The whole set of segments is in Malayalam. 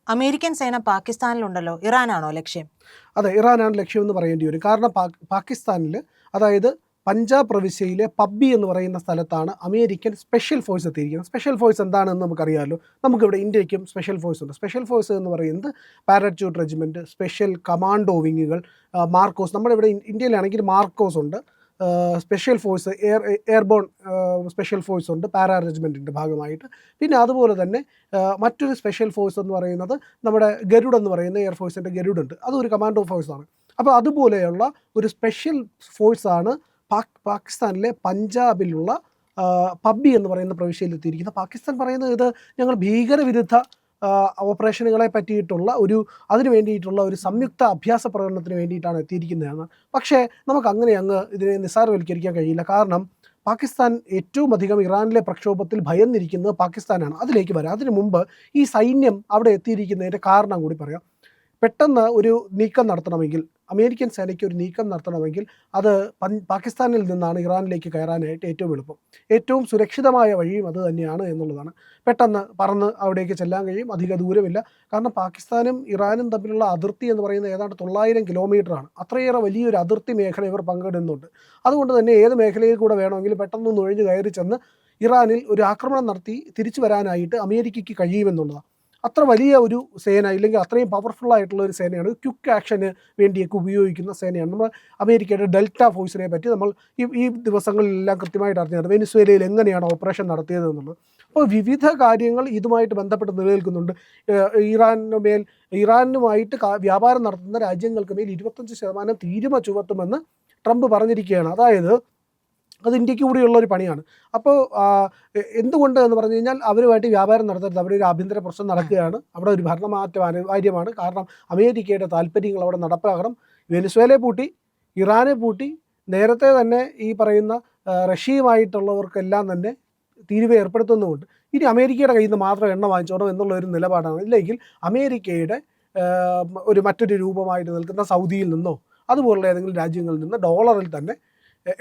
അമേരിക്കൻ സേന പാകിസ്ഥാനിലുണ്ടല്ലോ, ഇറാനാണോ ലക്ഷ്യം? അതെ, ഇറാനാണ് ലക്ഷ്യമെന്ന് പറയേണ്ടി വരും. കാരണം പാകിസ്ഥാനിൽ, അതായത് പഞ്ചാബ് പ്രവിശ്യയിലെ പബ്ബി എന്ന് പറയുന്ന സ്ഥലത്താണ് അമേരിക്കൻ സ്പെഷ്യൽ ഫോഴ്സ് എത്തിയിരിക്കുന്നത്. സ്പെഷ്യൽ ഫോഴ്സ് എന്താണെന്ന് നമുക്കറിയാമല്ലോ. നമുക്കിവിടെ ഇന്ത്യയ്ക്കും സ്പെഷ്യൽ ഫോഴ്സ് ഉണ്ട്. സ്പെഷ്യൽ ഫോഴ്സ് എന്ന് പറയുന്നത് പാരച്യൂട്ട് റെജിമെൻറ്റ്, സ്പെഷ്യൽ കമാൻഡോ വിങ്ങുകൾ, മാർക്കോസ്. നമ്മുടെ ഇവിടെ ഇന്ത്യയിലാണെങ്കിൽ മാർക്കോസ് ഉണ്ട്, special force, airborne special force ഉണ്ട്, പാരാ റെജിമെൻറ്റിൻ്റെ ഭാഗമായിട്ട്. പിന്നെ അതുപോലെ തന്നെ മറ്റൊരു സ്പെഷ്യൽ ഫോഴ്സ് എന്ന് പറയുന്നത് നമ്മുടെ ഗരുഡ് എന്ന് പറയുന്ന എയർഫോഴ്സിൻ്റെ ഗരുഡ് ഉണ്ട്. അതൊരു കമാൻഡോ ഫോഴ്സാണ്. അപ്പോൾ അതുപോലെയുള്ള ഒരു സ്പെഷ്യൽ ഫോഴ്സാണ് പാകിസ്ഥാനിലെ പഞ്ചാബിലുള്ള പബ്ബി എന്ന് പറയുന്ന പ്രവിശ്യയിൽ എത്തിയിരിക്കുന്നത്. പാകിസ്ഥാൻ പറയുന്നത് ഇത് ഞങ്ങൾ ഭീകരവിരുദ്ധ ഓപ്പറേഷനുകളെ പറ്റിയിട്ടുള്ള അതിനു വേണ്ടിയിട്ടുള്ള ഒരു സംയുക്ത അഭ്യാസ പ്രകടനത്തിന് വേണ്ടിയിട്ടാണ് എത്തിയിരിക്കുന്നതെന്ന്. പക്ഷേ നമുക്ക് അങ്ങനെ ഇതിനെ നിസ്സാരവൽക്കരിക്കാൻ കഴിയില്ല. കാരണം പാകിസ്ഥാൻ ഏറ്റവും അധികം ഇറാനിലെ പ്രക്ഷോഭത്തിൽ ഭയന്നിരിക്കുന്നത് പാകിസ്ഥാനാണ്. അതിലേക്ക് വരാം. അതിനു മുമ്പ് ഈ സൈന്യം അവിടെ എത്തിയിരിക്കുന്നതിൻ്റെ കാരണം കൂടി പറയാം. പെട്ടെന്ന് ഒരു നീക്കം നടത്തണമെങ്കിൽ, അമേരിക്കൻ സേനയ്ക്ക് ഒരു നീക്കം നടത്തണമെങ്കിൽ അത് പാകിസ്ഥാനിൽ നിന്നാണ് ഇറാനിലേക്ക് കയറാനായിട്ട് ഏറ്റവും എളുപ്പം. ഏറ്റവും സുരക്ഷിതമായ വഴിയും അത് തന്നെയാണ് എന്നുള്ളതാണ്. പെട്ടെന്ന് പറന്ന് അവിടേക്ക് ചെല്ലാൻ കഴിയും, അധിക ദൂരമില്ല. കാരണം പാകിസ്ഥാനും ഇറാനും തമ്മിലുള്ള അതിർത്തി എന്ന് പറയുന്നത് ഏതാണ്ട് 900 കിലോമീറ്ററാണ്. അത്രയേറെ വലിയൊരു അതിർത്തി മേഖല ഇവർ പങ്കിടുന്നുണ്ട്. അതുകൊണ്ട് തന്നെ ഏത് മേഖലയിൽ കൂടെ വേണമെങ്കിലും പെട്ടെന്ന് നുഴഞ്ഞു കയറി ചെന്ന് ഇറാനിൽ ഒരു ആക്രമണം നടത്തി തിരിച്ചു വരാനായിട്ട് അമേരിക്കയ്ക്ക് കഴിയുമെന്നുള്ളതാണ്. അത്ര വലിയ ഒരു സേന, ഇല്ലെങ്കിൽ അത്രയും പവർഫുള്ളായിട്ടുള്ള ഒരു സേനയാണ്. ക്വിക്ക് ആക്ഷന് വേണ്ടിയൊക്കെ ഉപയോഗിക്കുന്ന സേനയാണ്. നമ്മൾ അമേരിക്കയുടെ ഡെൽറ്റ ഫോഴ്സിനെ പറ്റി നമ്മൾ ഈ ദിവസങ്ങളിലെല്ലാം കൃത്യമായിട്ട് അറിഞ്ഞത്, വെനിസ്വേലയിൽ എങ്ങനെയാണ് ഓപ്പറേഷൻ നടത്തിയത് എന്നുള്ളത്. അപ്പോൾ വിവിധ കാര്യങ്ങൾ ഇതുമായിട്ട് ബന്ധപ്പെട്ട് നിലനിൽക്കുന്നുണ്ട്. ഇറാനുമായിട്ട് വ്യാപാരം നടത്തുന്ന രാജ്യങ്ങൾക്ക് മേൽ 25% തീരുമ ചുമത്തുമെന്ന് ട്രംപ് പറഞ്ഞിരിക്കുകയാണ്. അതായത് അത് ഇന്ത്യക്ക് കൂടിയുള്ളൊരു പണിയാണ്. അപ്പോൾ എന്തുകൊണ്ട് എന്ന് പറഞ്ഞു കഴിഞ്ഞാൽ അവരുമായിട്ട് വ്യാപാരം നടത്തരുത്, അവിടെ ഒരു ആഭ്യന്തര പ്രശ്നം നടക്കുകയാണ്, അവിടെ ഒരു ഭരണമാറ്റം അനിവാര്യമാണ്. കാരണം അമേരിക്കയുടെ താല്പര്യങ്ങൾ അവിടെ നടപ്പാക്കണം. വെനിസ്വേലയെ പൂട്ടി, ഇറാനെ പൂട്ടി, നേരത്തെ തന്നെ ഈ പറയുന്ന റഷ്യയുമായിട്ടുള്ളവർക്കെല്ലാം തന്നെ തീരുവ ഏർപ്പെടുത്തുന്നുമുണ്ട്. ഇനി അമേരിക്കയുടെ കയ്യിൽ നിന്ന് മാത്രം എണ്ണ വാങ്ങിച്ചോണം എന്നുള്ള ഒരു നിലപാടാണ്. ഇല്ലെങ്കിൽ അമേരിക്കയുടെ മറ്റൊരു രൂപമായിട്ട് നിൽക്കുന്ന സൗദിയിൽ നിന്നോ അതുപോലുള്ള ഏതെങ്കിലും രാജ്യങ്ങളിൽ നിന്ന് ഡോളറിൽ തന്നെ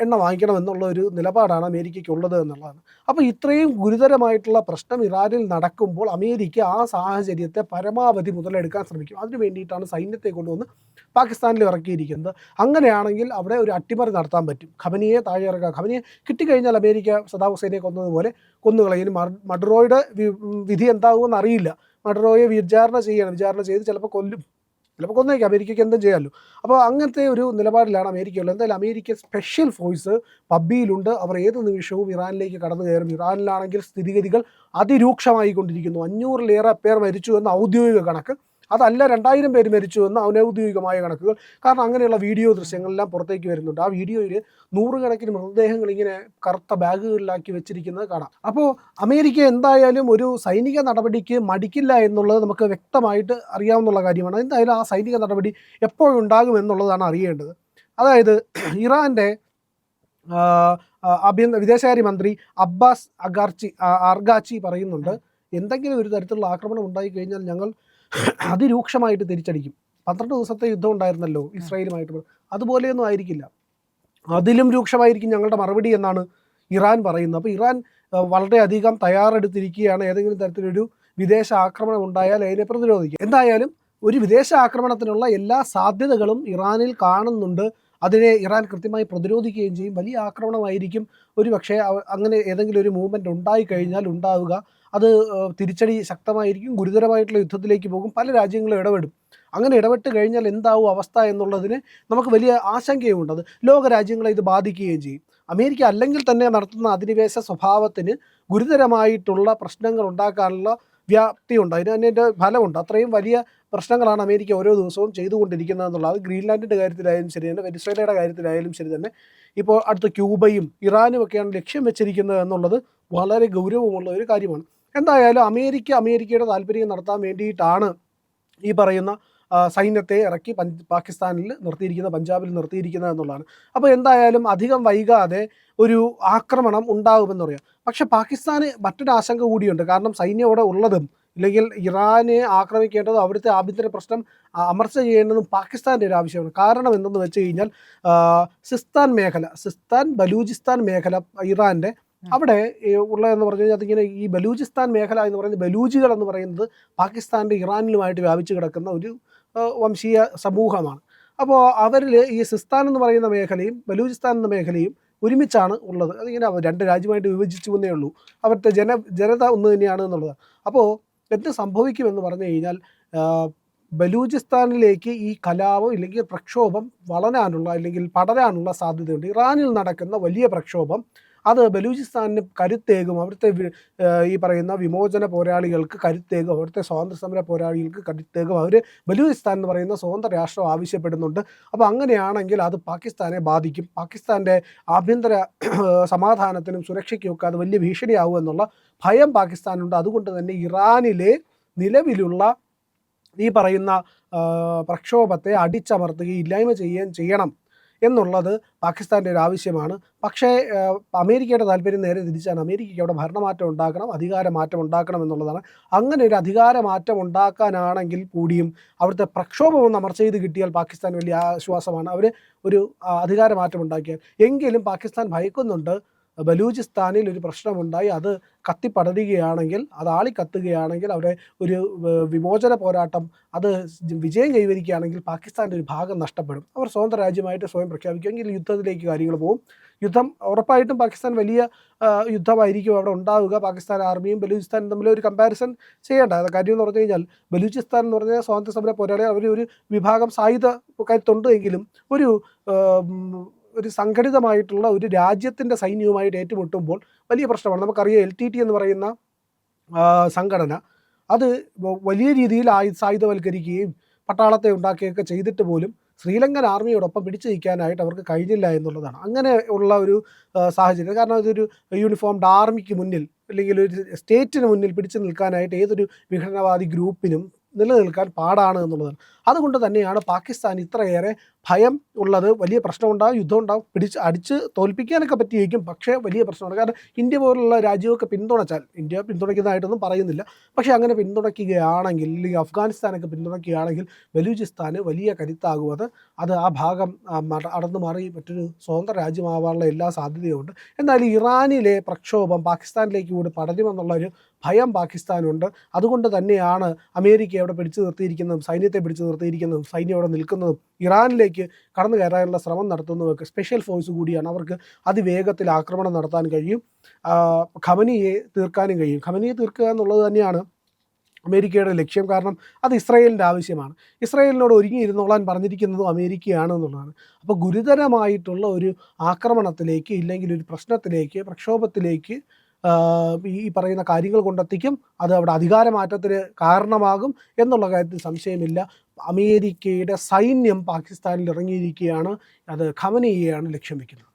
എണ്ണ വാങ്ങിക്കണം എന്നുള്ള ഒരു നിലപാടാണ് അമേരിക്കയ്ക്കുള്ളത് എന്നുള്ളതാണ്. അപ്പോൾ ഇത്രയും ഗുരുതരമായിട്ടുള്ള പ്രശ്നം ഇറാനിൽ നടക്കുമ്പോൾ അമേരിക്ക ആ സാഹചര്യത്തെ പരമാവധി മുതലെടുക്കാൻ ശ്രമിക്കും. അതിനു വേണ്ടിയിട്ടാണ് സൈന്യത്തെ കൊണ്ടുവന്ന് പാകിസ്ഥാനിൽ ഇറക്കിയിരിക്കുന്നത്. അങ്ങനെയാണെങ്കിൽ അവിടെ ഒരു അട്ടിമറി നടത്താൻ പറ്റും. ഖമനിയെ താഴെ ഇറക്കുക. ഖമനിയെ കിട്ടിക്കഴിഞ്ഞാൽ അമേരിക്ക സദാം ഹുസൈനെ കൊന്നതുപോലെ കൊന്നുകളയും. മഡറോയുടെ വിധി എന്താകുമെന്ന് അറിയില്ല. മഡറോയെ വിചാരണ ചെയ്ത് ചിലപ്പോൾ കൊന്നേക്കാം. അമേരിക്കയ്ക്ക് എന്തും ചെയ്യാമല്ലോ. അപ്പോൾ അങ്ങനത്തെ ഒരു നിലപാടിലാണ് അമേരിക്കയുള്ളത്. എന്തായാലും അമേരിക്ക സ്പെഷ്യൽ ഫോഴ്സ് പബ്ബിയിലുണ്ട്. അവർ ഏത് നിമിഷവും ഇറാനിലേക്ക് കടന്നു കയറും. ഇറാനിലാണെങ്കിൽ സ്ഥിതിഗതികൾ അതിരൂക്ഷമായിക്കൊണ്ടിരിക്കുന്നു. 500-ലേറെ പേർ മരിച്ചു എന്ന ഔദ്യോഗിക കണക്ക്, അതല്ല 2000 പേര് മരിച്ചു എന്ന അനൗദ്യോഗികമായ കണക്കുകൾ. കാരണം അങ്ങനെയുള്ള വീഡിയോ ദൃശ്യങ്ങളെല്ലാം പുറത്തേക്ക് വരുന്നുണ്ട്. ആ വീഡിയോയിൽ 100 കണക്കിന് മൃതദേഹങ്ങൾ ഇങ്ങനെ കറുത്ത ബാഗുകളിലാക്കി വെച്ചിരിക്കുന്നത് കാണാം. അപ്പോൾ അമേരിക്ക എന്തായാലും ഒരു സൈനിക നടപടിക്ക് മടിക്കില്ല എന്നുള്ളത് നമുക്ക് വ്യക്തമായിട്ട് അറിയാവുന്ന കാര്യമാണ്. എന്തായാലും ആ സൈനിക നടപടി എപ്പോഴുണ്ടാകും എന്നുള്ളതാണ് അറിയേണ്ടത്. അതായത് ഇറാൻ്റെ വിദേശകാര്യമന്ത്രി അബ്ബാസ് അർഗാച്ചി പറയുന്നുണ്ട്, എന്തെങ്കിലും ഒരു തരത്തിലുള്ള ആക്രമണം ഉണ്ടായിക്കഴിഞ്ഞാൽ ഞങ്ങൾ അതിരൂക്ഷമായിട്ട് തിരിച്ചടിക്കും. 12 ദിവസത്തെ യുദ്ധം ഉണ്ടായിരുന്നല്ലോ ഇസ്രായേലുമായിട്ട്, അതുപോലെയൊന്നും ആയിരിക്കില്ല, അതിലും രൂക്ഷമായിരിക്കും ഞങ്ങളുടെ മറുപടി എന്നാണ് ഇറാൻ പറയുന്നത്. അപ്പോൾ ഇറാൻ വളരെയധികം തയ്യാറെടുത്തിരിക്കുകയാണ്. ഏതെങ്കിലും തരത്തിലൊരു വിദേശ ആക്രമണം ഉണ്ടായാൽ അതിനെ പ്രതിരോധിക്കുക. എന്തായാലും ഒരു വിദേശ ആക്രമണത്തിനുള്ള എല്ലാ സാധ്യതകളും ഇറാനിൽ കാണുന്നുണ്ട്. അതിനെ ഇറാൻ കൃത്യമായി പ്രതിരോധിക്കുകയും ചെയ്യും. വലിയ ആക്രമണമായിരിക്കും പക്ഷേ അങ്ങനെ ഏതെങ്കിലും ഒരു മൂവ്മെൻറ്റ് ഉണ്ടായിക്കഴിഞ്ഞാൽ ഉണ്ടാവുക. അത് തിരിച്ചടി ശക്തമായിരിക്കും, ഗുരുതരമായിട്ടുള്ള യുദ്ധത്തിലേക്ക് പോകും. പല രാജ്യങ്ങളും ഇടപെടും. അങ്ങനെ ഇടപെട്ട് കഴിഞ്ഞാൽ എന്താവും അവസ്ഥ എന്നുള്ളതിന് നമുക്ക് വലിയ ആശങ്കയുമുണ്ട്. അത് ലോക രാജ്യങ്ങളെ ഇത് ബാധിക്കുകയും ചെയ്യും. അമേരിക്ക അല്ലെങ്കിൽ തന്നെ നടത്തുന്ന അധിനിവേശ സ്വഭാവത്തിന് ഗുരുതരമായിട്ടുള്ള പ്രശ്നങ്ങൾ ഉണ്ടാക്കാനുള്ള വ്യാപ്തിയുണ്ട്, അതിൻ്റെ ഫലമുണ്ട്. അത്രയും വലിയ പ്രശ്നങ്ങളാണ് അമേരിക്ക ഓരോ ദിവസവും ചെയ്തുകൊണ്ടിരിക്കുന്നത് എന്നുള്ളത്. ഗ്രീൻലാൻഡിൻ്റെ കാര്യത്തിലായാലും ശരി തന്നെ, വെനിസ്വേലയുടെ കാര്യത്തിലായാലും ശരി തന്നെ, ഇപ്പോൾ അടുത്ത ക്യൂബയും ഇറാനും ഒക്കെയാണ് ലക്ഷ്യം വെച്ചിരിക്കുന്നത് എന്നുള്ളത് വളരെ ഗൗരവമുള്ള ഒരു കാര്യമാണ്. എന്തായാലും അമേരിക്കയുടെ താല്പര്യം നടത്താൻ വേണ്ടിയിട്ടാണ് ഈ പറയുന്ന സൈന്യത്തെ ഇറക്കി പാകിസ്ഥാനിൽ നിർത്തിയിരിക്കുന്നത്, പഞ്ചാബിൽ നിർത്തിയിരിക്കുന്നത് എന്നുള്ളതാണ്. അപ്പോൾ എന്തായാലും അധികം വൈകാതെ ഒരു ആക്രമണം ഉണ്ടാകുമെന്ന് പറയാം. പക്ഷേ പാകിസ്ഥാന് മറ്റൊരു ആശങ്ക കൂടിയുണ്ട്. കാരണം സൈന്യം അവിടെ ഉള്ളതും, ഇല്ലെങ്കിൽ ഇറാനെ ആക്രമിക്കേണ്ടതും അവിടുത്തെ ആഭ്യന്തര പ്രശ്നം അമർച്ച ചെയ്യേണ്ടതും പാകിസ്ഥാൻ്റെ ഒരു ആവശ്യമാണ്. കാരണം എന്തെന്ന് വെച്ച് കഴിഞ്ഞാൽ സിസ്താൻ ബലൂചിസ്ഥാൻ മേഖല ഇറാൻ്റെ അവിടെ ഉള്ളതെന്ന് പറഞ്ഞു കഴിഞ്ഞാൽ അതിങ്ങനെ ഈ ബലൂചിസ്ഥാൻ മേഖല എന്ന് പറയുന്നത് ബലൂജികൾ എന്ന് പറയുന്നത് പാകിസ്ഥാൻ്റെ ഇറാനിലുമായിട്ട് വ്യാപിച്ചു കിടക്കുന്ന ഒരു വംശീയ സമൂഹമാണ്. അപ്പോൾ അവരിൽ ഈ സിസ്താൻ എന്ന് പറയുന്ന മേഖലയും ബലൂചിസ്ഥാൻ എന്ന മേഖലയും ഒരുമിച്ചാണ് ഉള്ളത്. അതിങ്ങനെ രണ്ട് രാജ്യമായിട്ട് വിഭജിച്ചു എന്നേ ഉള്ളൂ. അവരുടെ ജനത ഒന്ന് തന്നെയാണ് എന്നുള്ളത്. അപ്പോൾ എന്ത് സംഭവിക്കുമെന്ന് പറഞ്ഞു കഴിഞ്ഞാൽ ബലൂചിസ്ഥാനിലേക്ക് ഈ കലാപം ഇല്ലെങ്കിൽ പ്രക്ഷോഭം വളരാനുള്ള അല്ലെങ്കിൽ പടരാനുള്ള സാധ്യതയുണ്ട്. ഇറാനിൽ നടക്കുന്ന വലിയ പ്രക്ഷോഭം അത് ബലൂചിസ്ഥാനിന് കരുത്തേകും. അവിടുത്തെ ഈ പറയുന്ന വിമോചന പോരാളികൾക്ക് കരുത്തേകും, അവിടുത്തെ സ്വാതന്ത്ര്യ സമര പോരാളികൾക്ക് കരുത്തേകും. അവർ ബലൂചിസ്ഥാൻ എന്ന് പറയുന്ന സ്വതന്ത്ര രാഷ്ട്രം ആവശ്യപ്പെടുന്നുണ്ട്. അപ്പോൾ അങ്ങനെയാണെങ്കിൽ അത് പാകിസ്ഥാനെ ബാധിക്കും. പാകിസ്ഥാൻ്റെ ആഭ്യന്തര സമാധാനത്തിനും സുരക്ഷയ്ക്കും ഒക്കെ അത് വലിയ ഭീഷണിയാവും എന്നുള്ള ഭയം പാകിസ്ഥാനുണ്ട്. അതുകൊണ്ട് തന്നെ ഇറാനിലെ നിലവിലുള്ള ഈ പറയുന്ന പ്രക്ഷോഭത്തെ അടിച്ചമർത്തുകയും ഇല്ലായ്മ ചെയ്യണം എന്നുള്ളത് പാകിസ്ഥാൻ്റെ ഒരു ആവശ്യമാണ്. പക്ഷേ അമേരിക്കയുടെ താല്പര്യം നേരെ തിരിച്ചാണ്. അമേരിക്കയ്ക്ക് അവിടെ ഭരണമാറ്റം ഉണ്ടാക്കണം, അധികാരമാറ്റം ഉണ്ടാക്കണം എന്നുള്ളതാണ്. അങ്ങനെ ഒരു അധികാരമാറ്റം ഉണ്ടാക്കാനാണെങ്കിൽ കൂടിയും അവിടുത്തെ പ്രക്ഷോഭം ഒന്ന് അമർച്ച ചെയ്ത് കിട്ടിയാൽ പാകിസ്ഥാൻ വലിയ ആശ്വാസമാണ്. അവർ ഒരു അധികാരമാറ്റം ഉണ്ടാക്കിയാൽ. എങ്കിലും പാകിസ്ഥാൻ ഭയക്കുന്നുണ്ട് ബലൂചിസ്ഥാനിൽ ഒരു പ്രശ്നമുണ്ടായി, അത് കത്തിപ്പടരുകയാണെങ്കിൽ, അത് ആളിക്കത്തുകയാണെങ്കിൽ, അവിടെ ഒരു വിമോചന പോരാട്ടം അത് വിജയം കൈവരിക്കുകയാണെങ്കിൽ പാകിസ്ഥാൻ്റെ ഒരു ഭാഗം നഷ്ടപ്പെടും. അവർ സ്വതന്ത്ര രാജ്യമായിട്ട് സ്വയം പ്രഖ്യാപിക്കുമെങ്കിൽ യുദ്ധത്തിലേക്ക് കാര്യങ്ങൾ പോകും. യുദ്ധം ഉറപ്പായിട്ടും പാകിസ്ഥാൻ വലിയ യുദ്ധമായിരിക്കും അവിടെ ഉണ്ടാവുക. പാകിസ്ഥാൻ ആർമിയും ബലൂചിസ്ഥാനും തമ്മിൽ ഒരു കമ്പാരിസൺ ചെയ്യേണ്ട കാര്യം എന്ന് പറഞ്ഞു കഴിഞ്ഞാൽ ബലൂചിസ്ഥാൻ എന്ന് പറഞ്ഞാൽ സ്വാതന്ത്ര്യ സമര പോരാളികൾ അവർ ഒരു വിഭാഗം സായുധ കരുത്തുണ്ട് എങ്കിലും ഒരു സംഘടിതമായിട്ടുള്ള ഒരു രാജ്യത്തിൻ്റെ സൈന്യവുമായിട്ട് ഏറ്റുമുട്ടുമ്പോൾ വലിയ പ്രശ്നമാണ്. നമുക്കറിയാം LTT എന്ന് പറയുന്ന സംഘടന അത് വലിയ രീതിയിൽ സായുധവൽക്കരിക്കുകയും പട്ടാളത്തെ ഉണ്ടാക്കുകയൊക്കെ ചെയ്തിട്ട് പോലും ശ്രീലങ്കൻ ആർമിയോടൊപ്പം പിടിച്ചു നിൽക്കാനായിട്ട് അവർക്ക് കഴിഞ്ഞില്ല എന്നുള്ളതാണ്. അങ്ങനെ ഉള്ള ഒരു സാഹചര്യം. കാരണം ഇതൊരു യൂണിഫോംഡ് ആർമിക്ക് മുന്നിൽ അല്ലെങ്കിൽ ഒരു സ്റ്റേറ്റിന് മുന്നിൽ പിടിച്ചു നിൽക്കാനായിട്ട് ഏതൊരു വിഘടനവാദി ഗ്രൂപ്പിനും നിലനിൽക്കാൻ പാടാണ് എന്നുള്ളതാണ്. അതുകൊണ്ട് തന്നെയാണ് പാകിസ്ഥാൻ ഇത്രയേറെ ഭയം ഉള്ളത്. വലിയ പ്രശ്നമുണ്ടാകും, യുദ്ധം ഉണ്ടാകും, അടിച്ച് തോൽപ്പിക്കാനൊക്കെ പറ്റിയിരിക്കും. പക്ഷേ വലിയ പ്രശ്നമാണ്. കാരണം ഇന്ത്യ പോലുള്ള രാജ്യമൊക്കെ പിന്തുണച്ചാൽ, ഇന്ത്യ പിന്തുണയ്ക്കുന്നതായിട്ടൊന്നും പറയുന്നില്ല, പക്ഷേ അങ്ങനെ പിന്തുണയ്ക്കുകയാണെങ്കിൽ അല്ലെങ്കിൽ അഫ്ഗാനിസ്ഥാനൊക്കെ പിന്തുണയ്ക്കുകയാണെങ്കിൽ ബലൂചിസ്ഥാന് വലിയ കരുത്താകും. അത് ആ ഭാഗം അടർന്നു മാറി മറ്റൊരു സ്വതന്ത്ര രാജ്യമാവാനുള്ള എല്ലാ സാധ്യതയുമുണ്ട്. എന്നാൽ ഇറാനിലെ പ്രക്ഷോഭം പാകിസ്ഥാനിലേക്ക് കൂടി പടരുമെന്നുള്ളൊരു ഭയം പാകിസ്ഥാനുണ്ട്. അതുകൊണ്ട് തന്നെയാണ് അമേരിക്ക അവിടെ പിടിച്ചു നിർത്തിയിരിക്കുന്നതും സൈന്യത്തെ പിടിച്ചു നിർത്തിയിരിക്കുന്നതും സൈന്യം അവിടെ നിൽക്കുന്നതും ഇറാനിലേക്ക് കടന്നു കയറാനുള്ള ശ്രമം നടത്തുന്നതൊക്കെ. സ്പെഷ്യൽ ഫോഴ്സ് കൂടിയാണ്, അവർക്ക് അതിവേഗത്തിൽ ആക്രമണം നടത്താൻ കഴിയും, ഖമനിയെ തീർക്കാനും കഴിയും. ഖമനിയെ തീർക്കുക എന്നുള്ളത് തന്നെയാണ് അമേരിക്കയുടെ ലക്ഷ്യം. കാരണം അത് ഇസ്രായേലിൻ്റെ ആവശ്യമാണ്. ഇസ്രായേലിനോട് ഒരുങ്ങിയിരുന്നോളാൻ പറഞ്ഞിരിക്കുന്നതും അമേരിക്കയാണ് എന്നുള്ളതാണ്. അപ്പോൾ ഗുരുതരമായിട്ടുള്ള ഒരു ആക്രമണത്തിലേക്ക് ഇല്ലെങ്കിൽ ഒരു പ്രശ്നത്തിലേക്ക്, പ്രക്ഷോഭത്തിലേക്ക് ഈ പറയുന്ന കാര്യങ്ങൾ കൊണ്ടെത്തിക്കും. അത് അവിടെ അധികാരമാറ്റത്തിന് കാരണമാകും എന്നുള്ള കാര്യത്തിൽ സംശയമില്ല. അമേരിക്കയുടെ സൈന്യം പാകിസ്ഥാനിൽ ഇറങ്ങിയിരിക്കുകയാണ്. അത് ഖമനിയെയാണ് ലക്ഷ്യം വയ്ക്കുന്നത്.